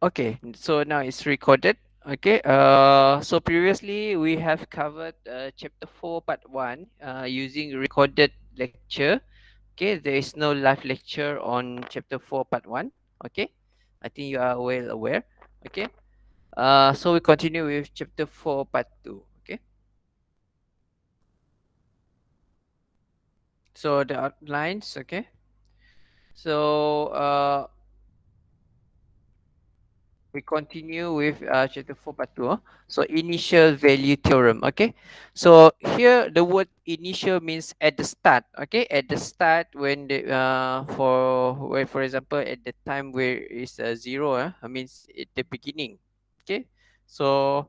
Okay, so now it's recorded. Okay, so previously we have covered chapter 4, part 1 using recorded lecture. Okay, there is no live lecture on chapter 4, part 1. Okay, I think you are well aware. Okay, so we continue with chapter 4, part 2. Okay, so the outlines. Okay, so we continue with chapter 4 part 2. So initial value theorem. Okay, so here the word initial means at the start. Okay, at the start when the for example at the time where is zero, means at the beginning. Okay, so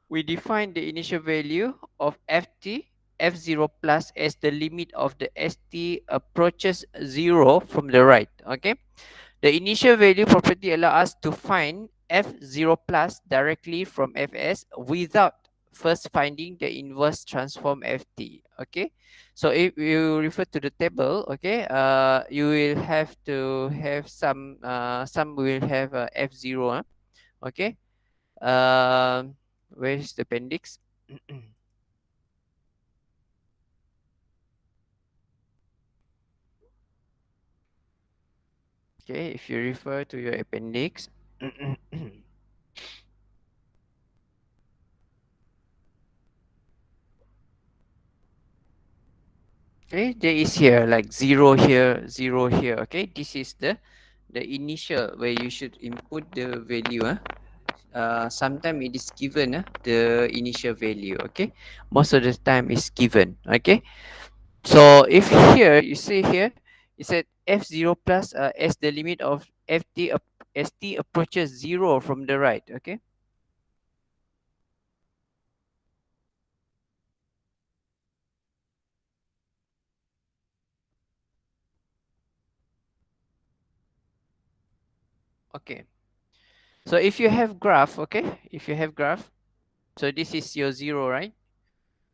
we define the initial value of f0 plus as the limit of the st approaches zero from the right. Okay, the initial value property allows us to find f0 plus directly from fs without first finding the inverse transform ft. Okay, so if you refer to the table, okay, you will have to have some will have f0. Okay, where's the appendix? Okay, if you refer to your appendix. Okay, there is here like zero here. Okay, this is the initial where you should input the value. Sometimes it is given the initial value. Okay, most of the time is given. Okay, so if here you see here, it said f0 plus as the limit of st approaches zero from the right. Okay, okay. So if you have graph, okay, if you have graph, so this is your zero, right?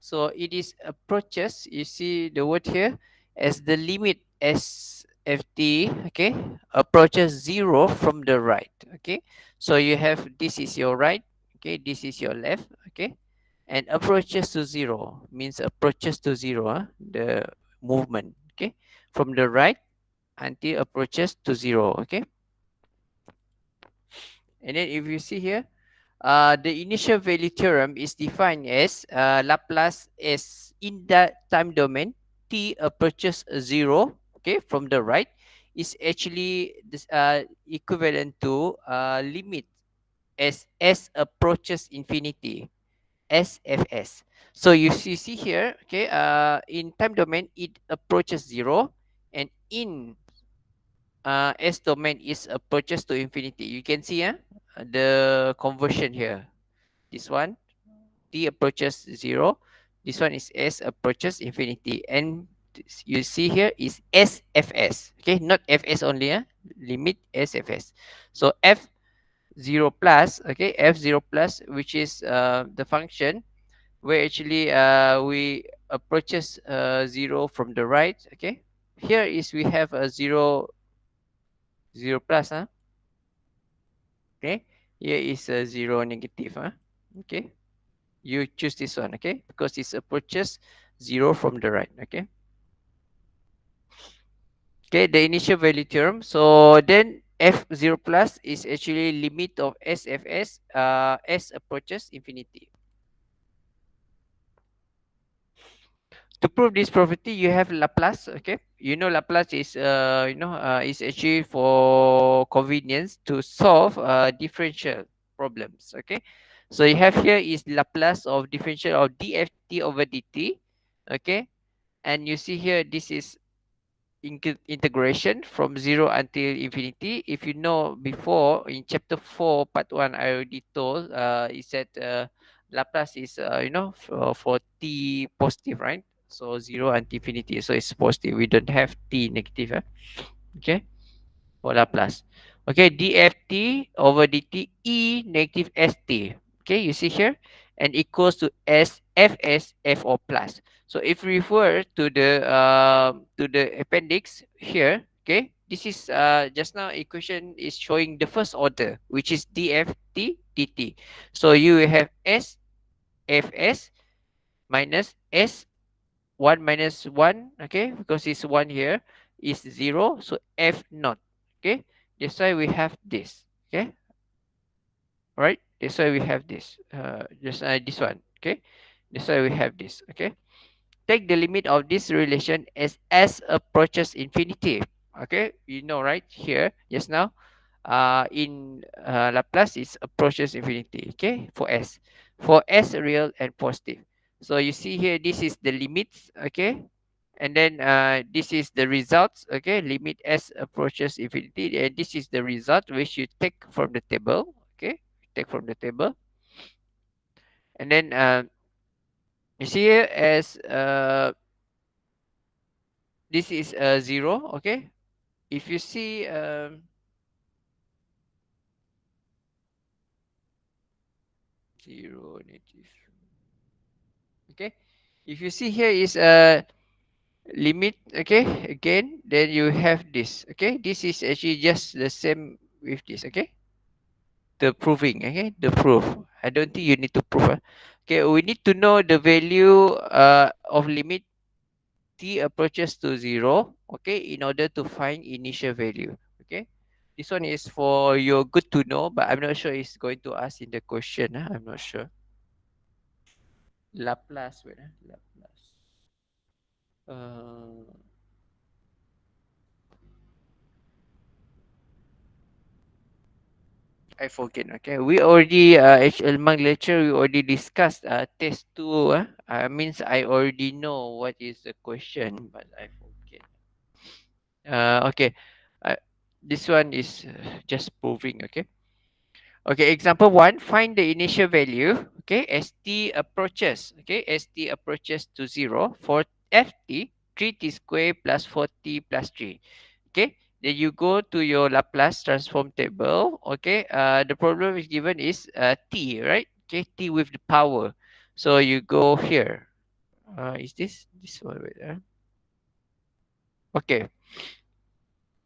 So it is approaches, you see the word here, as the limit sft, okay, approaches zero from the right. Okay, so you have this is your right, okay, this is your left. Okay, and approaches to zero means approaches to zero, the movement. Okay, from the right until approaches to zero. Okay, and then if you see here, the initial value theorem is defined as Laplace is in that time domain t approaches zero, okay, from the right, is actually this equivalent to limit as s approaches infinity, sfs. So you see here, okay, in time domain it approaches zero, and in s domain is approaches to infinity. You can see the conversion here. This one t approaches zero. This one is s approaches infinity, and you see here is sfs. Okay, not fs only. Limit sfs. So f0 plus. Okay, f0 plus, which is the function where actually we approaches zero from the right. Okay, here is we have a zero plus. Okay, here is a zero negative. Okay, you choose this one. Okay, because it approaches zero from the right. Okay, okay, the initial value theorem. So then f0 plus is actually limit of sfs s approaches infinity. To prove this property, you have Laplace. Okay, you know Laplace is is actually for convenience to solve differential problems. Okay, so you have here is Laplace of differential of dft over dt. Okay, and you see here this is integration from zero until infinity. If you know before in chapter 4 part 1, I already told it said Laplace is for t positive, right? So zero until infinity, so it's positive, we don't have t negative. Okay, for Laplace. Okay, dft over dt e negative st. Okay, you see here, and equals to s fs f o plus. So if we refer to the appendix here, okay, this is just now equation is showing the first order, which is dft dt. So you have s fs minus s 1 minus 1, okay, because it's 1 here is 0, so f naught, okay. That's why we have this, okay. All right, that's why we have this just this one, okay. That's why we have this, okay. Take the limit of this relation as approaches infinity, okay. You know, right here just now in Laplace is approaches infinity, okay, for s real and positive. So you see here, this is the limits, okay, and then this is the results, okay. Limit s approaches infinity, and this is the result which you take from the table, okay. Take from the table, and then you see here as this is 0, okay. If you see 0 negative, okay, if you see here is limit, okay, again, then you have this, okay. This is actually just the same with this, okay. The proving, okay, the proof. I don't think you need to prove. Okay, we need to know the value of limit t approaches to 0, okay, in order to find initial value, okay. This one is for your good to know, but I'm not sure it's going to ask in the question. I'm not sure. Laplace, wait, Laplace. Uh, I forget. Okay, we already among lecture we already discussed test two. Means I already know what is the question, but I forget. Okay, uh, this one is just proving. Okay. Okay, example one, find the initial value, okay, as t approaches, okay, as t approaches to 0 for ft 3t square plus 4t plus 3. Okay, then you go to your Laplace transform table, okay. The problem is given is t, right? Okay, t with the power. So you go here. Is this one? Wait, okay,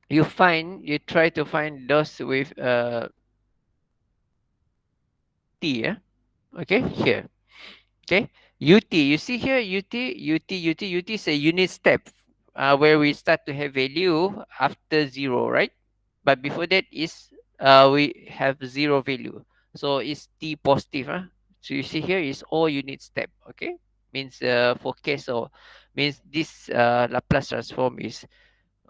you try to find those with t, yeah. Okay, here. Okay, UT. You see here, UT is a unit step where we start to have value after 0, right? But before that is we have 0 value. So it's T positive. So you see here is all unit step. Okay, means for case of means this Laplace transform is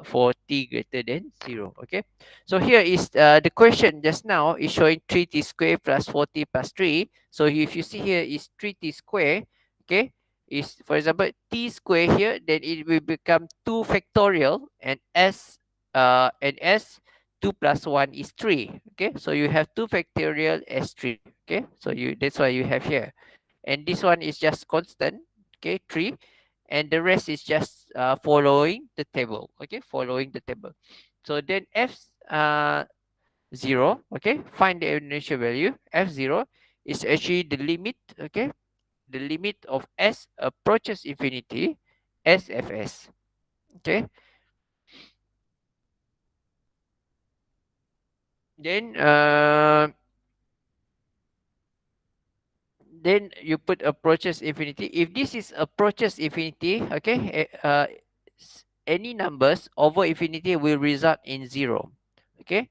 for t greater than 0. Okay, so here is the question just now is showing 3t square plus 4t plus 3. So if you see here is 3t square, okay, is for example t square here, then it will become 2 factorial and s 2 plus 1 is 3. Okay, so you have 2 factorial as 3. Okay, so you that's why you have here, and this one is just constant, okay, 3, and the rest is just following the table, okay, following the table. So then f 0, okay, find the initial value. F0 is actually the limit, okay, the limit of s approaches infinity, sfs, okay. Then you put approaches infinity. If this is approaches infinity, okay, any numbers over infinity will result in 0. Okay,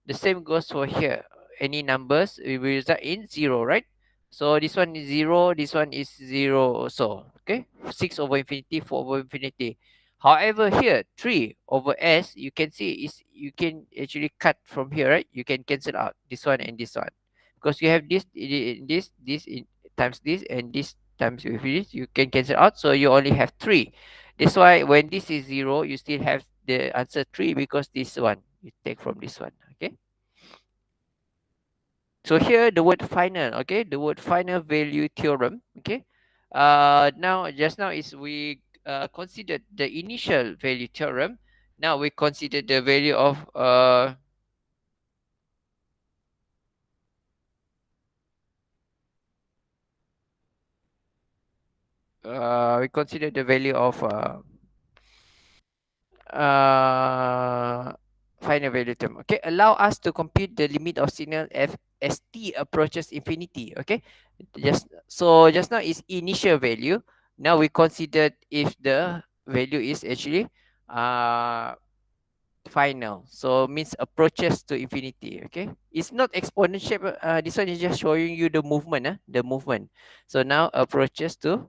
the same goes for here. Any numbers will result in 0, right? So this one is 0, this one is 0 also. Okay, 6 over infinity, 4 over infinity. However, here 3 over s, you can see is you can actually cut from here, right? You can cancel out this one and this one, because you have this in times this and this times with this, you can cancel out, so you only have 3. That's why when this is 0, you still have the answer 3, because this one you take from this one. Okay, so here the word final, okay, the word final value theorem, okay. Now just now is we considered the initial value theorem. Now we consider the value of we consider the value of final value term. Okay, allow us to compute the limit of signal f as t approaches infinity. Okay, just now is initial value. Now we considered if the value is actually uh final, so means approaches to infinity. Okay, it's not exponential. This one is just showing you the movement, the movement. So now approaches to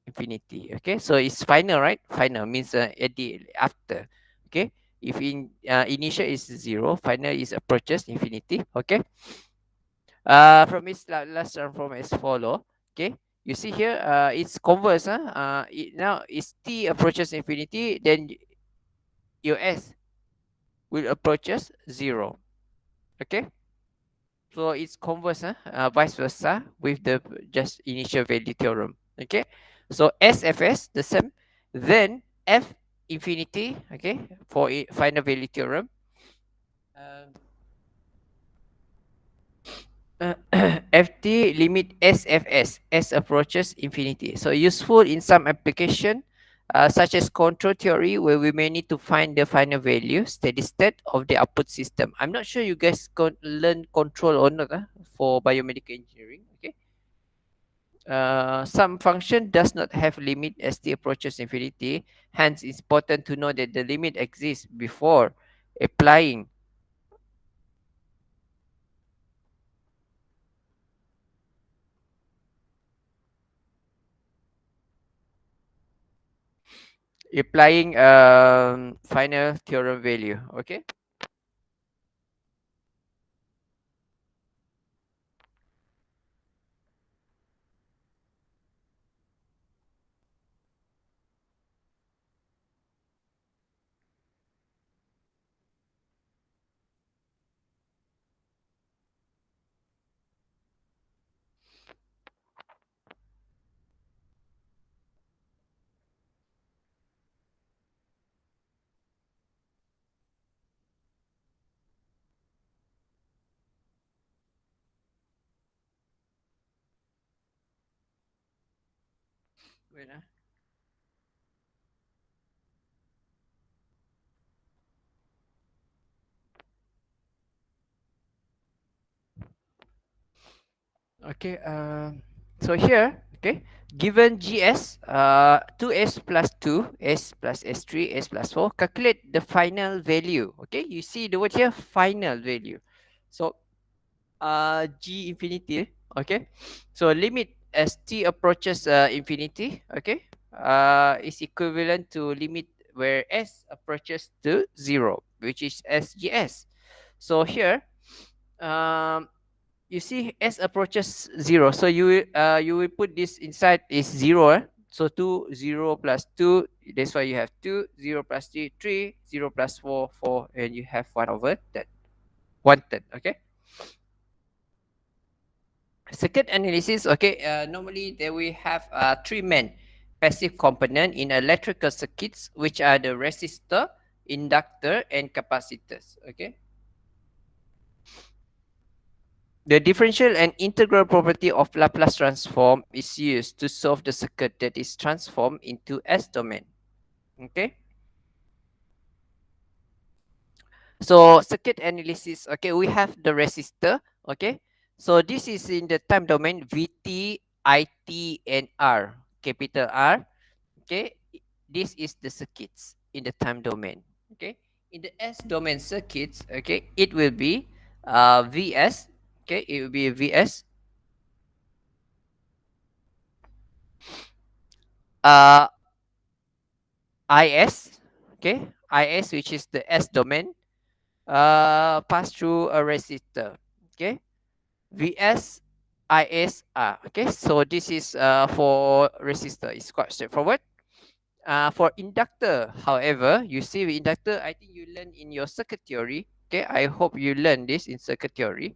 infinity. Okay, so it's final, right? Final means at the after. Okay, if in initial is 0, final is approaches infinity. Okay, from its last transform as follow. Okay, you see here, it's converse. Now is t approaches infinity, then your s will approaches 0. Okay, so it's converse, vice versa with the just initial value theorem. Okay, so SFS the same, then F infinity. Okay, for final value theorem. Um, FT limit SFS as approaches infinity. So useful in some application, such as control theory, where we may need to find the final value, steady state of the output system. I'm not sure you guys learn control or not, for biomedical engineering. Okay. Some function does not have limit as t approaches infinity. Hence, it's important to know that the limit exists before applying final theorem value. Okay. Wait, Okay. So here, okay, given GS, 2s plus 2, s plus s3, s plus 4, calculate the final value. Okay, you see the word here, final value. So, G infinity. Okay, so limit as t approaches infinity. Okay, is equivalent to limit where s approaches to 0, which is SGS. So here, um, you see s approaches 0, so you will put this inside is 0, so 2 0 plus 2, that's why you have 2 0 plus 3 3 0 plus 4 4, and you have 1 over that, 1/3. Okay, circuit analysis. Okay, normally there we have three main passive component in electrical circuits, which are the resistor, inductor, and capacitors. Okay, the differential and integral property of Laplace transform is used to solve the circuit that is transformed into S domain. Okay. So circuit analysis. Okay, we have the resistor. Okay. So this is in the time domain Vt, It, and R. Capital R. Okay. This is the circuits in the time domain. Okay. In the S domain circuits, okay, it will be Vs. Okay, it will be Vs. Uh, Is, okay, Is, which is the S domain, pass through a resistor. Okay, Vs, Is, R. Okay, so this is for resistor. It's quite straightforward. For inductor, however, you see with inductor, I think you learn in your circuit theory. Okay, I hope you learn this in circuit theory.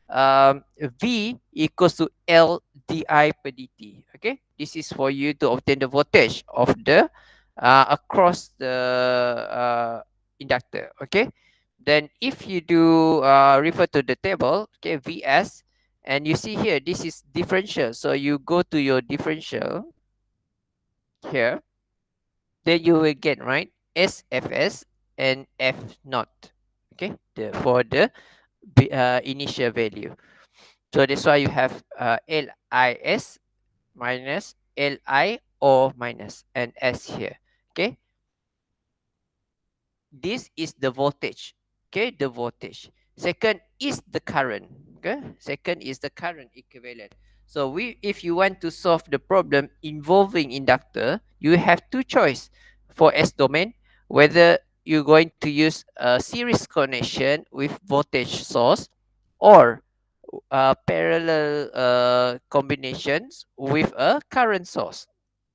V equals to L di per dt. Okay, this is for you to obtain the voltage of the across the inductor. Okay, then if you do refer to the table, okay, Vs, and you see here this is differential, so you go to your differential here, then you will get, right, SFS and F naught. Okay, for the initial value. So that's why you have LIS minus Li or minus and S here. Okay, this is the voltage. Okay, the voltage. Second is the current. Okay, second is the current equivalent. So if you want to solve the problem involving inductor, you have two choice for S domain, whether you're going to use a series connection with voltage source or parallel combinations with a current source.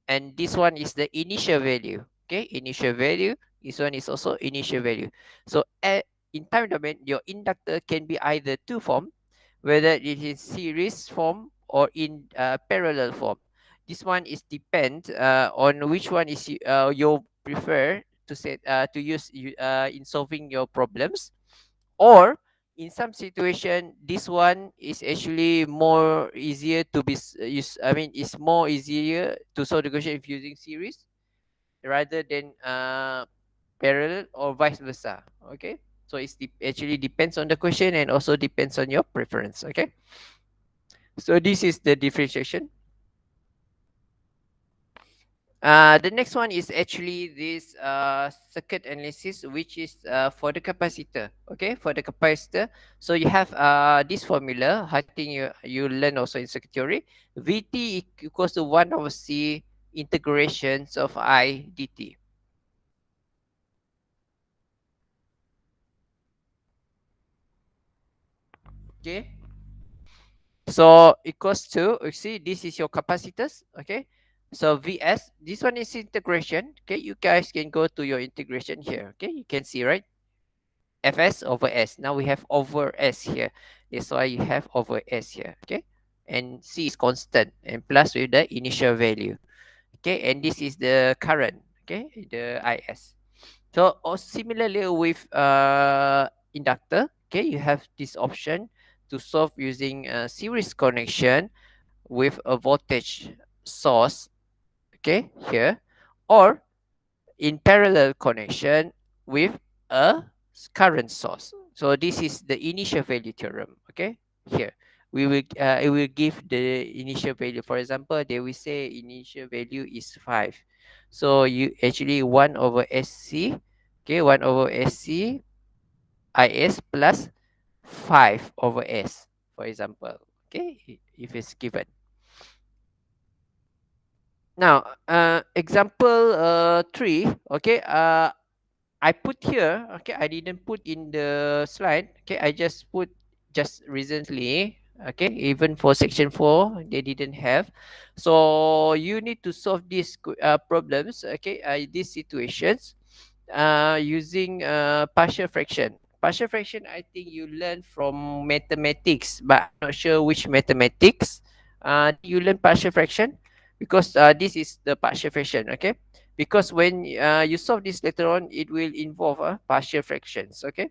And this one is the initial value. Okay, initial value. This one is also initial value. So in time domain, your inductor can be either two form, whether it is series form or in parallel form. This one is depend on which one is you prefer to set to use in solving your problems, or in some situation this one is actually more easier to be use. I mean, it's more easier to solve the question if using series rather than parallel or vice versa. Okay, so actually depends on the question and also depends on your preference. Okay, so this is the differentiation. The next one is actually this circuit analysis, which is for the capacitor. Okay, for the capacitor. So you have this formula. I think you learn also in circuit theory. Vt equals to 1 over C integrations of I dt. Okay. So equals to, you see, this is your capacitors. Okay. So Vs, this one is integration. Okay, you guys can go to your integration here. Okay, you can see, right? Fs over S. Now we have over S here. That's why you have over S here. Okay. And C is constant and plus with the initial value. Okay. And this is the current. Okay. The Is. So similarly with inductor. Okay. You have this option to solve using a series connection with a voltage source. Okay. Here. Or in parallel connection with a current source. So this is the initial value theorem. Okay, here we will it will give the initial value. For example, they will say initial value is 5. So you actually 1 over SC, okay, 1 over SC IS plus 5 over S, for example. Okay, if it's given. Now, example 3, okay, I put here, okay, I didn't put in the slide, okay, I just put just recently, okay, even for section 4, they didn't have. So you need to solve these problems, okay, these situations using partial fraction. Partial fraction, I think you learn from mathematics, but I'm not sure which mathematics. You learn partial fraction because this is the partial fraction, okay? Because when you solve this later on, it will involve partial fractions, okay?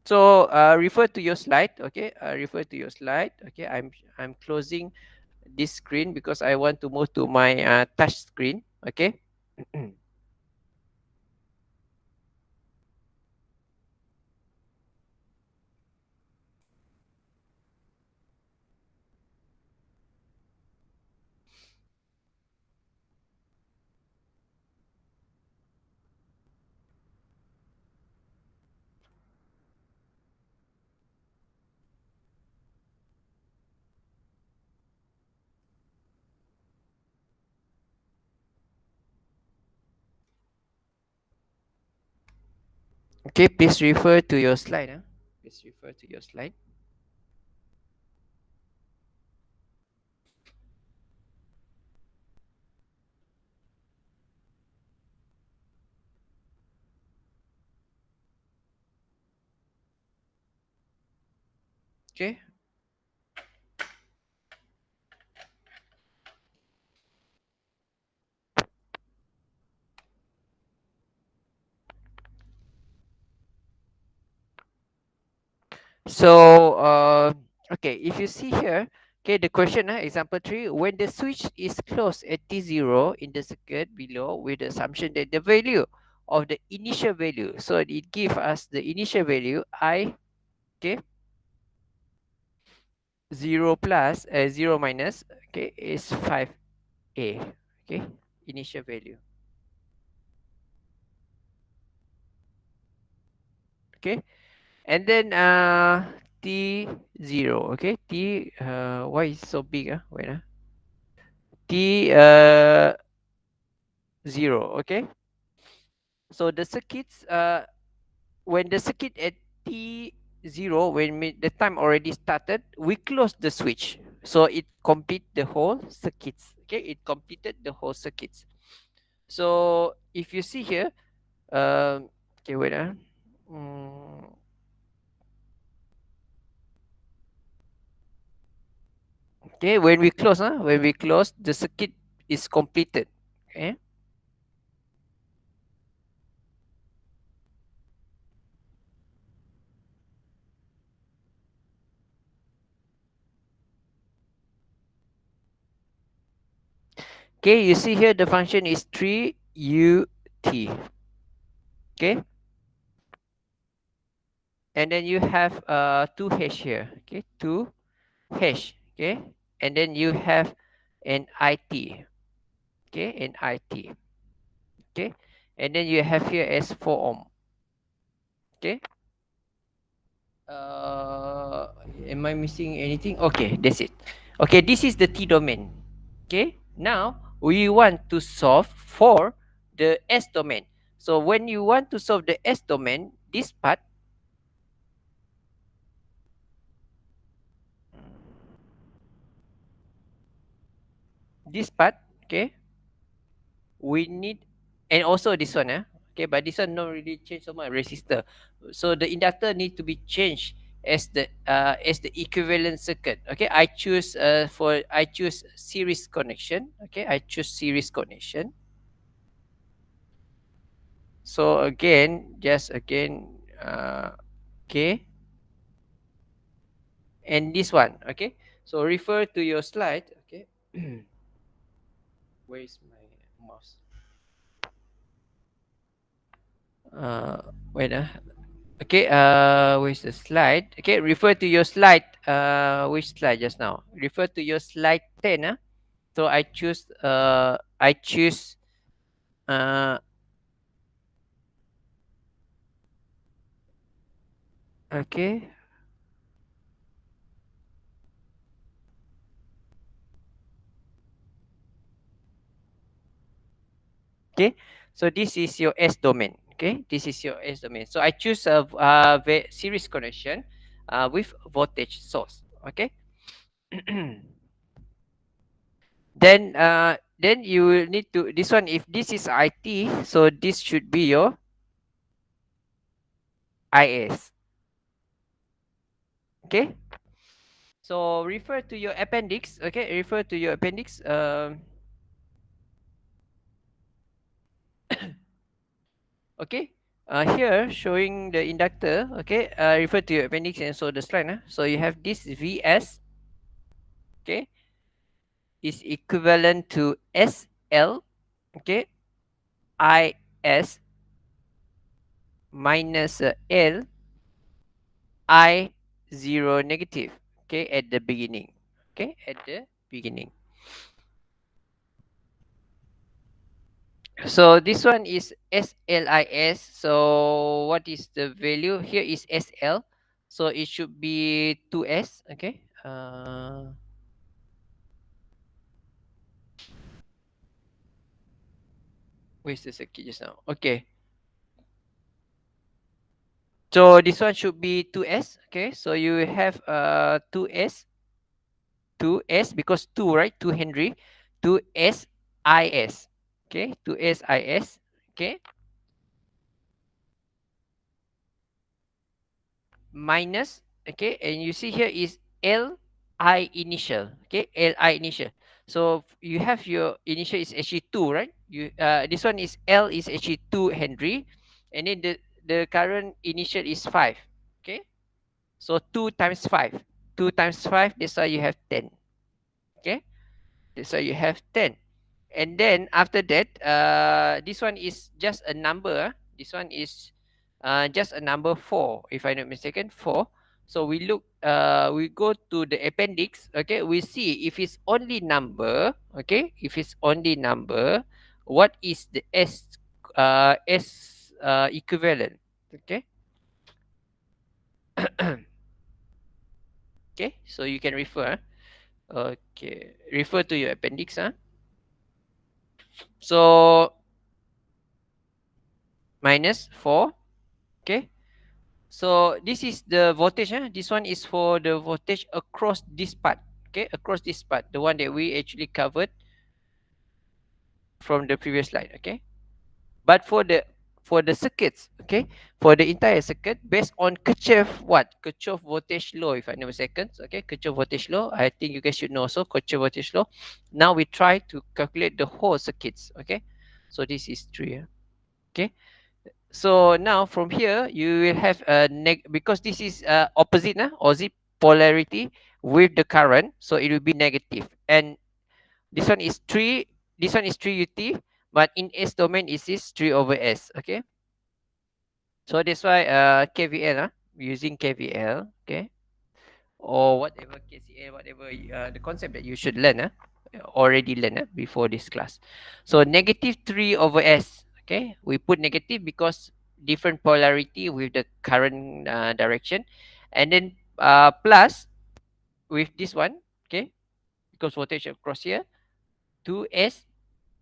So refer to your slide, okay? Refer to your slide, okay? I'm closing this screen because I want to move to my touch screen, okay? Okay, please refer to your slide. Please refer to your slide. Okay. So, okay, if you see here, okay, the question, example 3, when the switch is closed at T0 in the circuit below with the assumption that the value of the initial value. So it gives us the initial value I, okay, 0 plus 0 minus, okay, is 5a, okay, initial value. Okay, and then t0, okay, t why is so big, wait, t 0, okay. So the circuits, when the circuit at t0, when the time already started, we close the switch, so it complete the whole circuits. Okay, it completed the whole circuits. So if you see here, okay, wait, mm, okay, when we close, when we close, the circuit is completed. Okay. Okay, you see here the function is 3ut. Okay, and then you have 2 hash here. Okay, 2 hash. Okay, and then you have an it. Okay, an it. Okay, and then you have here as 4 ohm. Okay, uh am I missing anything? Okay, that's it. Okay, this is the t domain. Okay, now we want to solve for the s domain. So when you want to solve the s domain, this part, okay, we need, and also this one, okay, but this one not really change so much resistor. So the inductor need to be changed as the equivalent circuit. Okay, I choose series connection. Okay, I choose series connection. So again, just again, okay, and this one, okay. So refer to your slide. Okay. Where is my mouse? Wait, okay, where's the slide? Okay, refer to your slide. Which slide just now? Refer to your slide 10. So I choose uh okay. Okay. So this is your S domain. Okay, this is your S domain. So I choose a series connection with voltage source. Okay. Then you will need to this one. If this is IT, so this should be your IS. Okay. So refer to your appendix. Okay, refer to your appendix. Okay. Here showing the inductor. Okay. Refer to your appendix and so the slide. So you have this VS. Okay, is equivalent to SL. Okay, IS minus L I zero negative. Okay, at the beginning. Okay, at the beginning. So this one is SLIS. So what is the value? Here is SL. So it should be 2S. Okay. Where's the circuit just now? Okay. So this one should be 2S. Okay. So you have 2S. 2S because 2, right? 2 Henry. 2SIS. Okay. 2SIS. Okay. Minus, okay, and you see here is li initial. Okay, li initial. So you have your initial is actually 2, right? You this one is L is actually 2 Henry, and then the current initial is 5. Okay, so 2 times 5, 2 times 5, that's why you have 10. Okay, that's why you have 10. And then after that, this one is just a number. This one is just a number 4, if I'm not mistaken, 4. So we look, we go to the appendix. Okay, we see if it's only number. Okay, if it's only number, what is the S equivalent? Okay, okay. So you can refer. Okay, refer to your appendix. So minus 4. Okay. So this is the voltage. This one is for the voltage across this part. Okay, across this part, the one that we actually covered from the previous slide. Okay, but for the circuits, okay, for the entire circuit, based on Kirchhoff what? Kirchhoff voltage law, if I know seconds. Okay, Kirchhoff voltage law. I think you guys should know also Kirchhoff voltage law. Now we try to calculate the whole circuits. Okay, so this is 3. Okay, so now from here you will have a because this is opposite opposite polarity with the current, so it will be negative. And this one is 3, this one is 3 ut, but in S domain it is 3 over S. Okay, so that's why KVL, using KVL. Okay, or whatever KCL, whatever the concept that you should learn, already learn before this class. So negative 3 over S. Okay, we put negative because different polarity with the current direction, and then plus with this one. Okay, because voltage across here, 2S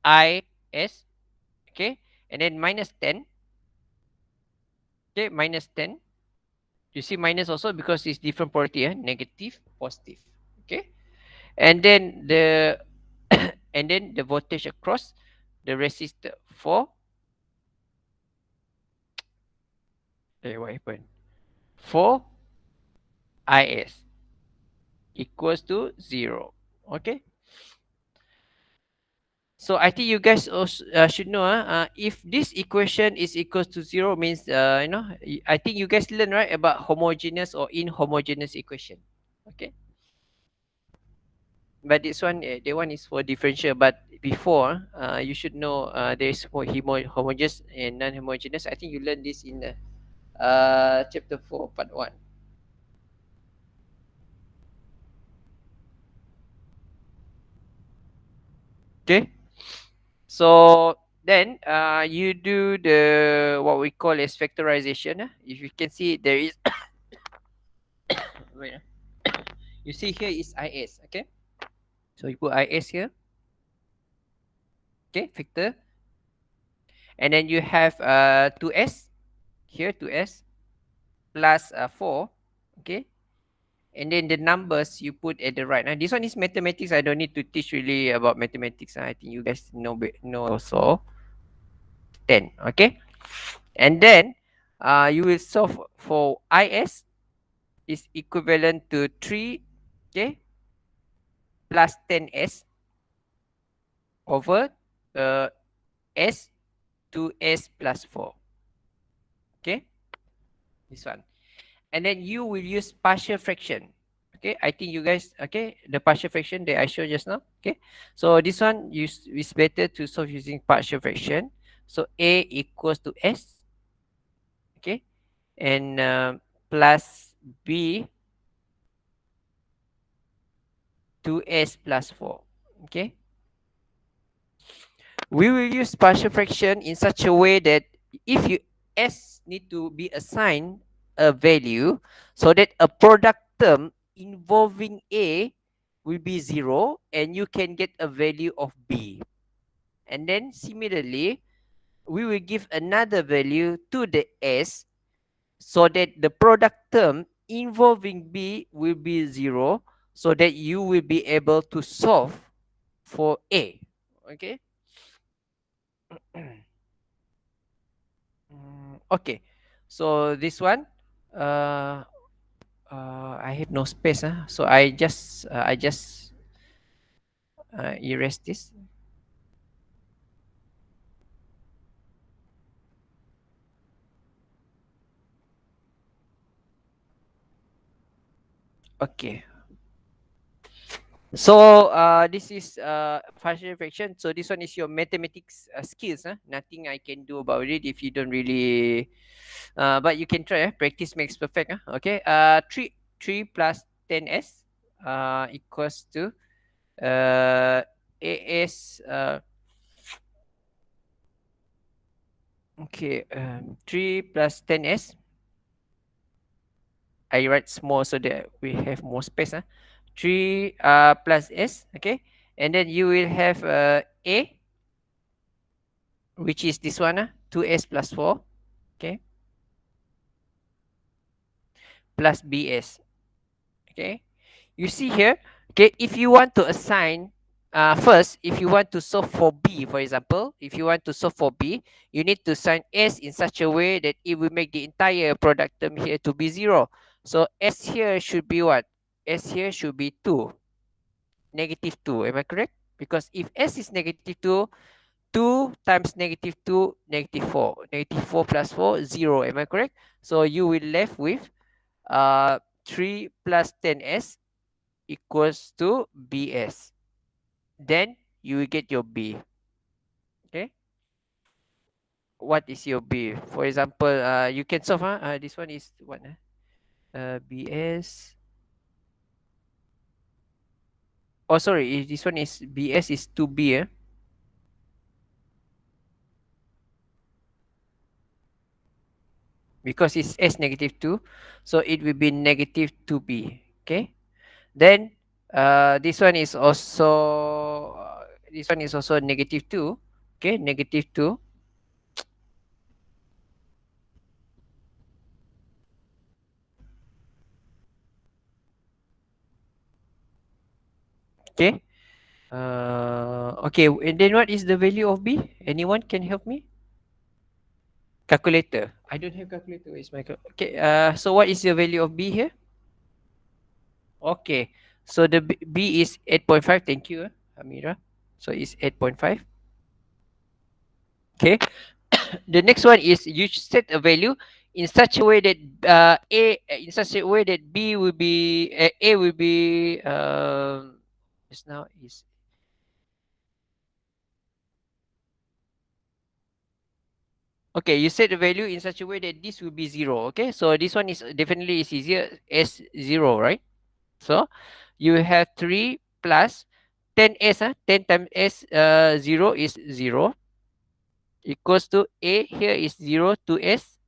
I S. Okay, and then minus 10. Okay, minus 10. You see minus also because it's different polarity, negative, positive. Okay, and then the and then the voltage across the resistor for, what happened, for is equals to 0. Okay, so I think you guys also should know, if this equation is equals to 0 means, I think you guys learn, right, about homogeneous or inhomogeneous equation. Okay, but this one, the one is for differential. But before, you should know, there is homogeneous and non-homogeneous. I think you learned this in the chapter 4 part 1. Okay, so then you do the what we call as factorization. If you can see, there is wait, you see here is is. Okay, so you put is here. Okay, factor, and then you have 2s here, 2s plus 4. Okay, and then the numbers you put at the right. Now this one is mathematics. I don't need to teach really about mathematics. I think you guys know also. 10. Okay, and then you will solve for is is equivalent to 3, okay, plus 10s over s 2s plus 4. Okay, this one. And then you will use partial fraction. Okay, I think you guys, okay, the partial fraction that I showed just now. Okay, so this one is better to solve using partial fraction. So a equals to s. Okay, and plus b 2s plus 4. Okay, we will use partial fraction in such a way that if you s need to be assigned a value, so that a product term involving a will be 0 and you can get a value of b. And then similarly, we will give another value to the s, so that the product term involving b will be 0, so that you will be able to solve for a. Okay. Okay, so this one, uh, I have no space, so I just erase this. Okay, So this is partial fraction. So this one is your mathematics skills. Nothing I can do about it if you don't really. But you can try. Practice makes perfect. Okay. Three plus 10s equals to as okay. 3 plus 10s. I write small so that we have more space. 3 plus s. Okay. And then you will have a, which is this one, 2s plus 4, okay, plus bs. Okay, you see here. Okay, if you want to assign first, if you want to solve for b, for example, if you want to solve for b, you need to assign s in such a way that it will make the entire product term here to be 0. So s here should be what? S here should be 2, negative 2. Am I correct? Because if s is negative 2, 2 times negative 2, negative 4. Negative 4 plus 4, 0. Am I correct? So you will left with 3 plus 10s equals to bs. Then you will get your b. Okay. What is your b? For example, you can solve. This one is what? Bs. Oh, sorry. This one is bs is 2b. Because it's s negative 2. So it will be negative 2b. Okay. Then this one is also negative 2. Okay, negative 2. Okay. Okay, and then what is the value of b? Anyone can help me? Calculator. I don't have calculator. Where is my okay? So what is the value of b here? Okay. So the b is 8.5. Thank you, Amira. So it's 8.5. Okay. The next one is you set a value in such a way that b will be a will be just now is okay. You set the value in such a way that this will be 0. Okay, so this one is definitely is easier as 0, right? So you have 3 plus 10s. 10 times s 0 is 0 equals to a here is 0 to s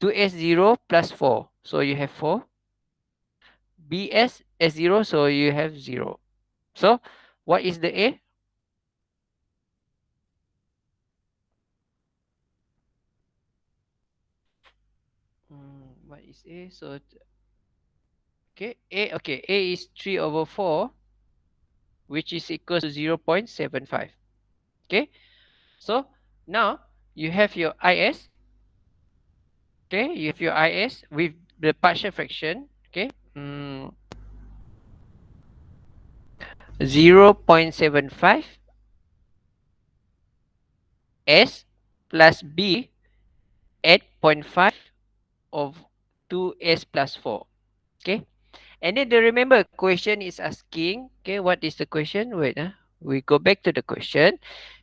2s 0 plus 4. So you have 4. Bs s0, so you have 0. So what is the a? What is a? So okay, a is 3 over 4, which is equals to 0.75. Okay, so now you have your is. Okay, you have your is with the partial fraction. Okay, 0.75 s plus b 8.5 of 2s plus 4. Okay, and then the remember question is asking, okay, what is the question? Wait, we go back to the question.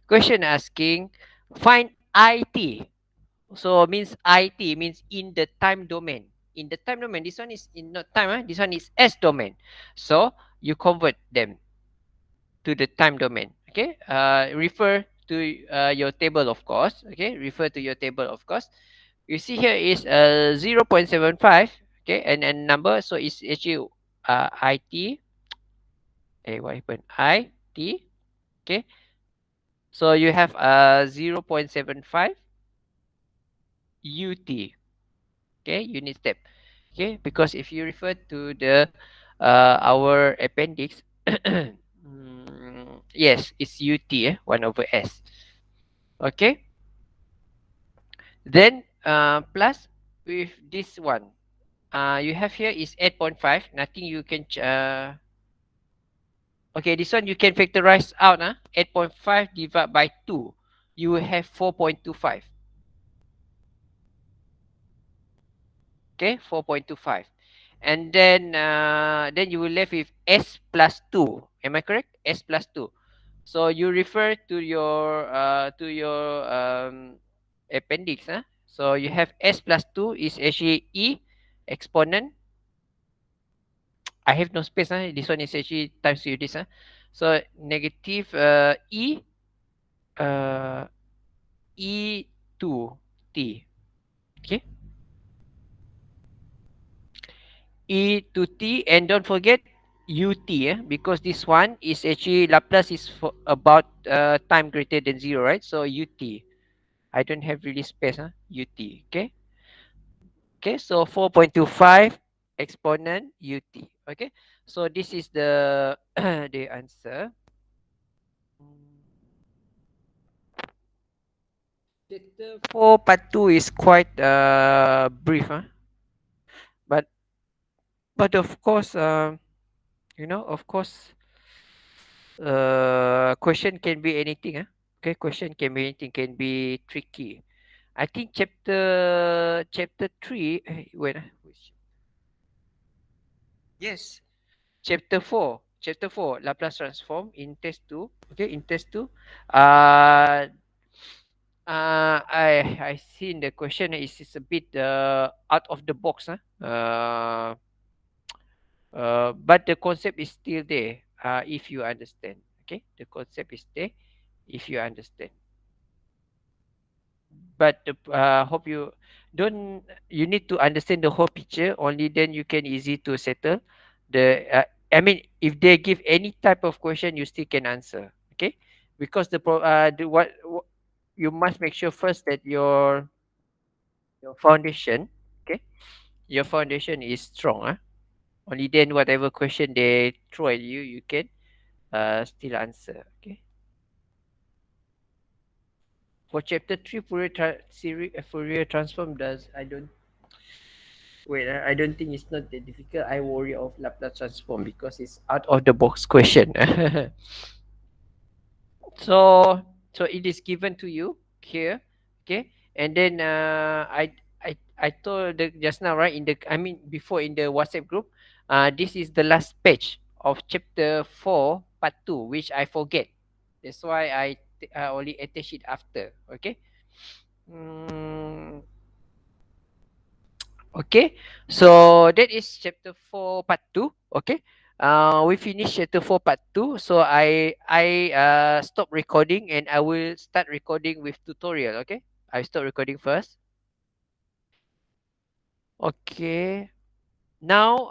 Question asking, find IT. So means IT means in the time domain. In the time domain, this one is in not time, this one is S domain. So you convert them to the time domain. Okay, refer to your table, of course. Okay, refer to your table, of course. You see here is 0.75. Okay, and number, so it's actually IT. What happened? IT. Okay, so you have 0.75 UT. Okay, unit step. Okay, because if you refer to the our appendix, yes, it's UT, 1 over S. Okay, then plus with this one, you have here is 8.5. Nothing you can okay, this one you can factorize out. 8.5 divided by 2, you will have 4.25. Okay, 4.25. and then you will left with s plus 2. Am I correct? S plus 2. So you refer to your appendix, huh? So you have s plus 2 is actually e exponent. I have no space, huh? This one is actually times with this, huh? So negative uh, e2 t. Okay, e to t, and don't forget ut, because this one is actually Laplace is for about time greater than 0, right? So ut, I don't have really space, huh? Ut. Okay. Okay, so 4.25 exponent ut. Okay, so this is the the answer. Chapter 4 part 2 is quite brief, huh? but but of course, of course, question can be anything, huh? Okay, question can be anything, can be tricky. I think chapter 3, wait, yes, chapter 4 Laplace transform in test 2. Okay, in test 2, uh I seen the question is a bit out of the box, huh? But the concept is still there, if you understand. Okay, the concept is there if you understand. But hope you don't, you need to understand the whole picture, only then you can easy to settle the I mean, if they give any type of question, you still can answer. Okay, because you must make sure first that your foundation, okay, your foundation is strong, only then whatever question they throw at you, you can still answer. Okay, for chapter 3 Fourier transform, does I don't wait, I don't think it's not that difficult. I worry of Laplace transform because it's out of the box question. so so it is given to you here. Okay, and then I told just now, right, in the, I mean, before, in the WhatsApp group, this is the last page of chapter 4 part 2, which I forget. That's why I only attach it after. Okay. mm, Okay, so that is chapter 4 part 2. Okay, we finished chapter 4 part 2. So I stop recording and I will start recording with tutorial. Okay, I stop recording first. Okay, now